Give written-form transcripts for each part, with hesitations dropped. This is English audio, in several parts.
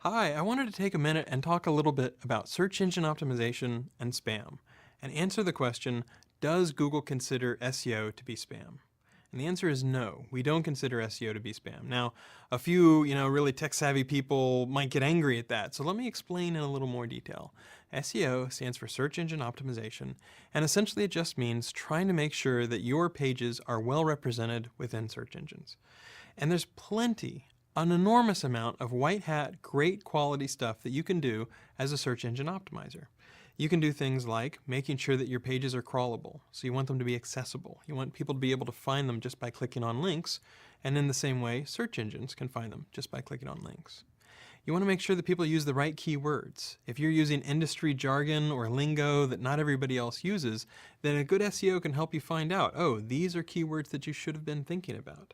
Hi, I wanted to take a minute and talk a little bit about search engine optimization and spam, and answer the question, does Google consider SEO to be spam? And the answer is no, we don't consider SEO to be spam. Now, a few, really tech-savvy people might get angry at that, so let me explain in a little more detail. SEO stands for search engine optimization, and essentially it just means trying to make sure that your pages are well represented within search engines. And there's an enormous amount of white hat, great quality stuff that you can do as a search engine optimizer. You can do things like making sure that your pages are crawlable, so you want them to be accessible. You want people to be able to find them just by clicking on links, and in the same way, search engines can find them just by clicking on links. You want to make sure that people use the right keywords. If you're using industry jargon or lingo that not everybody else uses, then a good SEO can help you find out, oh, these are keywords that you should have been thinking about.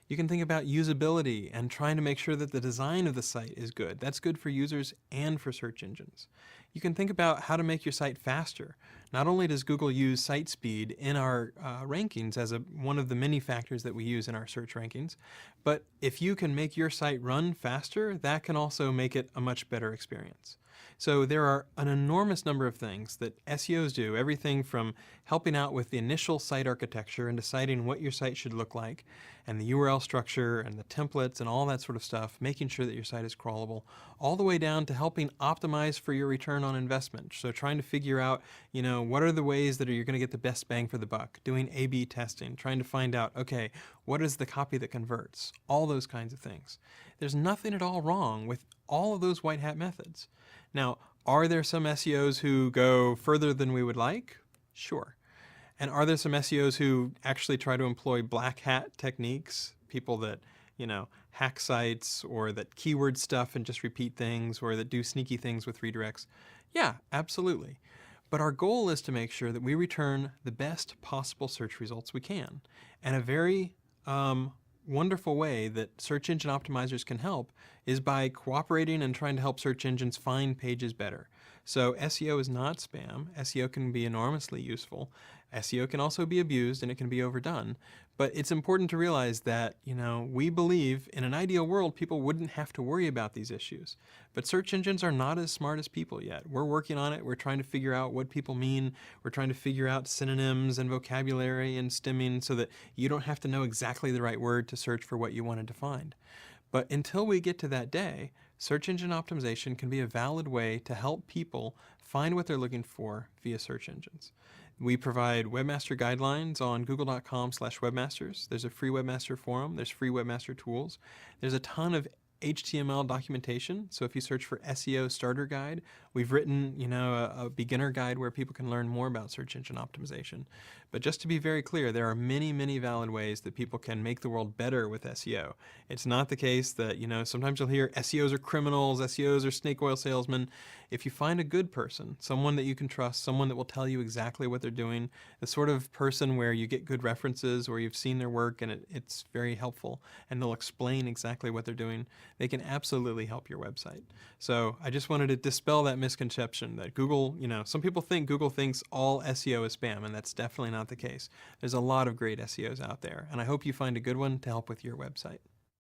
You can think about usability and trying to make sure that the design of the site is good. That's good for users and for search engines. You can think about how to make your site faster. Not only does Google use site speed in our rankings as one of the many factors that we use in our search rankings, but if you can make your site run faster, that can also make it a much better experience. So there are an enormous number of things that SEOs do, everything from helping out with the initial site architecture and deciding what your site should look like, and the URL structure and the templates and all that sort of stuff, making sure that your site is crawlable, all the way down to helping optimize for your return on investment. So trying to figure out, what are the ways that you're going to get the best bang for the buck, doing A/B testing, trying to find out, okay, what is the copy that converts, all those kinds of things. There's nothing at all wrong with all of those white hat methods. Now, are there some SEOs who go further than we would like? Sure. And are there some SEOs who actually try to employ black hat techniques? People that, hack sites or that keyword stuff and just repeat things or that do sneaky things with redirects? Yeah, absolutely. But our goal is to make sure that we return the best possible search results we can. And a very wonderful way that search engine optimizers can help is by cooperating and trying to help search engines find pages better. So SEO is not spam. SEO can be enormously useful. SEO can also be abused and it can be overdone. But it's important to realize that, we believe in an ideal world people wouldn't have to worry about these issues. But search engines are not as smart as people yet. We're working on it. We're trying to figure out what people mean. We're trying to figure out synonyms and vocabulary and stemming so that you don't have to know exactly the right word to search for what you wanted to find. But until we get to that day, search engine optimization can be a valid way to help people find what they're looking for via search engines. We provide webmaster guidelines on google.com/webmasters. There's a free webmaster forum. There's free webmaster tools. There's a ton of HTML documentation. So if you search for SEO starter guide, we've written, a beginner guide where people can learn more about search engine optimization. But just to be very clear, there are many, many valid ways that people can make the world better with SEO. It's not the case that, sometimes you'll hear SEOs are criminals, SEOs are snake oil salesmen. If you find a good person, someone that you can trust, someone that will tell you exactly what they're doing, the sort of person where you get good references or you've seen their work and it's very helpful and they'll explain exactly what they're doing, they can absolutely help your website. So I just wanted to dispel that misconception that Google, some people think Google thinks all SEO is spam, and that's definitely not the case. There's a lot of great SEOs out there, and I hope you find a good one to help with your website.